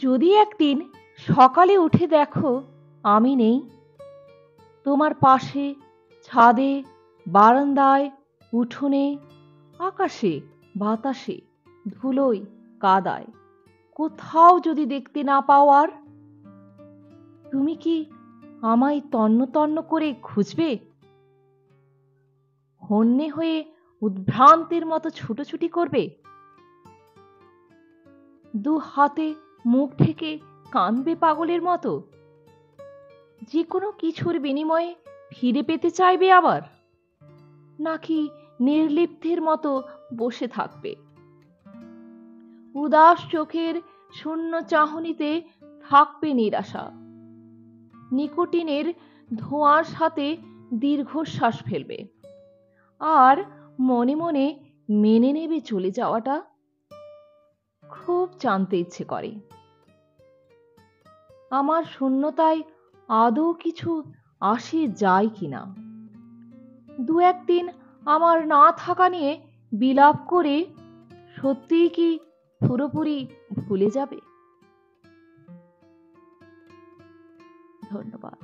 যদি একদিন সকালে উঠে দেখো আমি নেই, তোমার পাশে, ছাদে, বারান্দায়, উঠোনে, আকাশে, বাতাসে, ধুলোয়, কাদায়, কোথাও যদি দেখতে না পাও আর, তুমি কি আমায় তন্ন তন্ন করে খুঁজবে? হন্যে হয়ে উদ্ভ্রান্তের মতো ছুটোছুটি করবে? দু হাতে মুখ ঢেকে কাঁদবে পাগলের মতো? যে কোনো কিছুর বিনিময়ে ফিরে পেতে চাইবে আবার, নাকি নির্লিপ্তের মতো বসে থাকবে? উদাস চোখের শূন্য চাহনিতে থাকবে নিরাশা, নিকোটিনের ধোঁয়ার সাথে দীর্ঘশ্বাস ফেলবে, আর মনে মনে মেনে নেবে চলে যাওয়াটা। খুব জানতে ইচ্ছে করে আমার শূন্যতায় আদৌ কিছু আসে যায় কিনা। দু একদিন আমার না থাকা নিয়ে বিলাপ করে সত্যিই কি পুরোপুরি ভুলে যাবে? ধন্যবাদ।